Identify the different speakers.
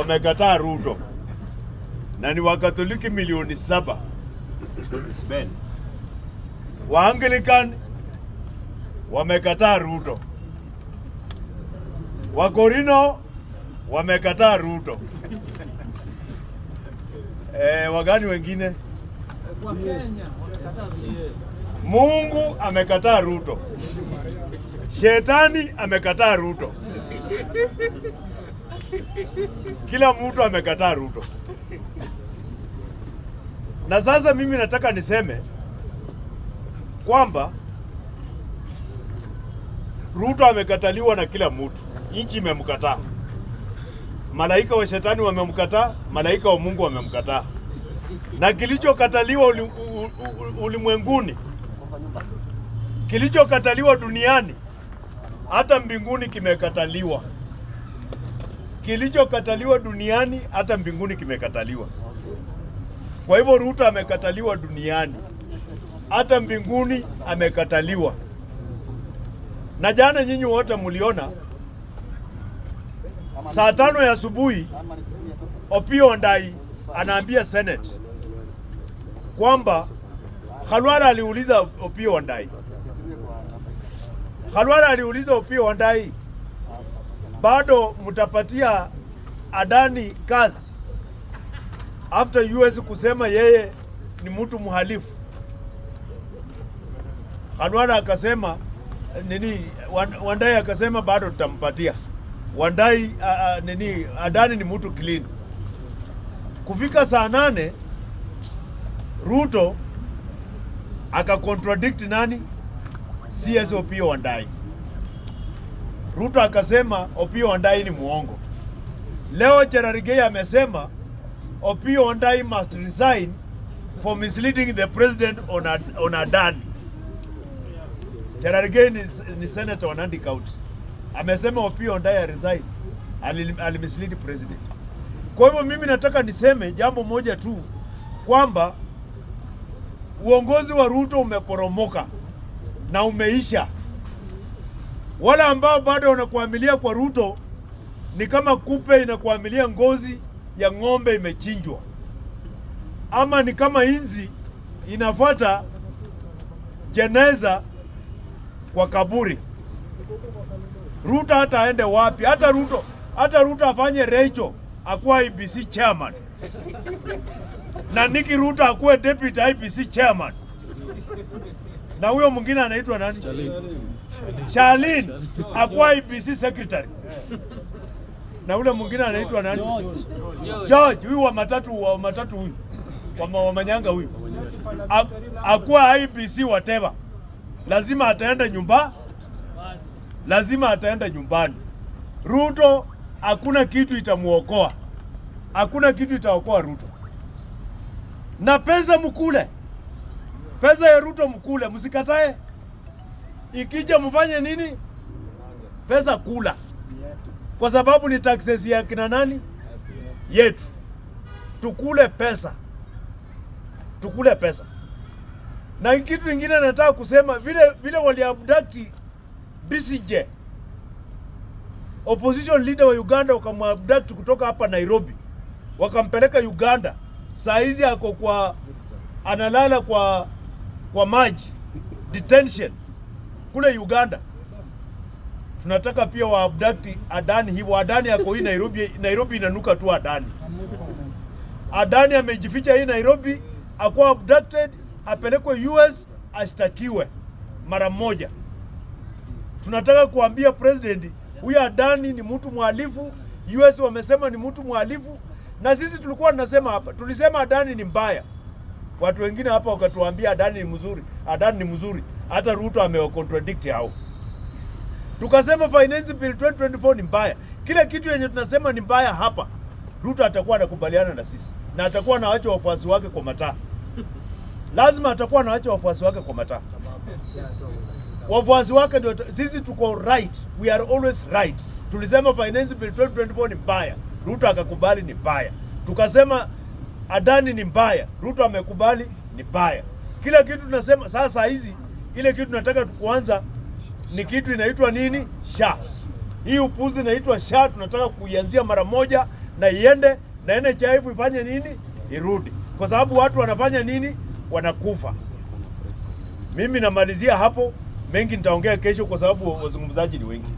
Speaker 1: wamekataa Ruto na ni Wakatoliki milioni 7. Ben. Waanglican wamekataa Ruto. Wakorino wamekataa Ruto. Wagani wengine? Mungu amekataa Ruto. Shetani amekataa Ruto. Kila mtu amekataa Ruto. Na sasa mimi nataka niseme kwamba Ruto amekataliwa na kila mtu. Nchi imemkataa. Malaika wa shetani wamemkataa, malaika wa Mungu wamemkataa. Na kilichokataliwa ulimwenguni, kilichokataliwa duniani, hata mbinguni kimekataliwa. Kilichokataliwa duniani, hata mbinguni kimekataliwa. Kwa hivyo Ruto amekataliwa duniani, hata mbinguni amekataliwa. Na jana nyinyi wote mliona saa 5 ya asubuhi Opiyo Wandayi anaambia Senate kwamba Khalwala aliuliza Opiyo Wandayi. Khalwala aliuliza Opiyo Wandayi, bado mtapatia Adani kazi after US kusema yeye ni mtu mhalifu? Khalwala akasema Wandayi akasema bado tutampatia. Wandayi Adani ni mtu clean. Kufika saa 8 Ruto akacontradict nani? CS Opiyo Wandayi. Ruto akasema Opiyo Wandayi ni muongo. Leo Cherargei amesema Opiyo Wandayi must resign for misleading the president on Adani. Cherargei ni senator wa Nandi County. Amesema Opiyo Wandayi resign, alimislead president. Kwa hivyo mimi nataka niseme jambo moja tu, kwamba uongozi wa Ruto umeporomoka na umeisha. Wale ambao bado wanakuamilia kwa Ruto ni kama kupe inakuamilia ngozi ya ng'ombe imechinjwa, ama ni kama inzi inafuata jeneza kwa kaburi. Ruto hata aende wapi? Hata Ruto afanye Rachel akuwa IBC chairman na Niki Ruto akuwe deputy IBC chairman, na huyo mwingine anaitwa nani? Charlene akuwa IBC secretary, na ule mwingine anaitwa nani? George. Huyu wa matatu huyu wa Manyanga huyu akuwa IBC whatever. Lazima ataenda nyumbani. Ruto hakuna kitu itamuokoa. Hakuna kitu itaokoa Ruto. Na pesa mkule. Pesa ya Ruto mkule, msikatae. Ikija mfanye nini? Pesa kula. Kwa sababu ni taxes ya kina nani? Yetu. Tukule pesa. Tukule pesa. Na kitu kingine nataka kusema, vile waliabduct Besigye, opposition leader wa Uganda, wakamabduct kutoka hapa Nairobi, wakampeleka Uganda. Saa hizi ako analala kwa maji detention kule Uganda. Tunataka pia waabduct Adani hivyo. Adani yako hii Nairobi inanuka tu Adani. Adani amejificha hii Nairobi, akuwa abducted, apelekwe US ashtakiwe mara moja. Tunataka kuambia president, huyu Adani ni mtu mhalifu. US wamesema ni mtu mhalifu, na sisi tulikuwa tunasema hapa, tulisema Adani ni mbaya. Watu wengine hapa wakatuambia Adani ni mzuri, Adani ni mzuri. Hata Ruto amewacontradict hao. Tukasema finance bill 2024 ni mbaya. Kila kitu yenye tunasema ni mbaya hapa, Ruto atakuwa anakubaliana na sisi, na atakuwa anaacha wafuasi wake kwa mataa. Lazima atakuwa anaacha wafuasi wake kwa mataa. Wafuasi wake ndio sisi tuko right. We are always right. Tulisema finance bill 2024 ni mbaya, Ruto akakubali ni mbaya. Tukasema Adani ni mbaya, Ruto amekubali ni mbaya. Kila kitu tunasema. Sasa hizi ile kitu tunataka kuanza ni kitu inaitwa nini? SHA. Hii upuzi inaitwa SHA tunataka kuianzia mara moja, na iende, na NHIF ifanye nini? Irudi. Kwa sababu watu wanafanya nini? Wanakufa. Mimi namalizia hapo, mengi nitaongea kesho kwa sababu wazungumzaji ni wengi.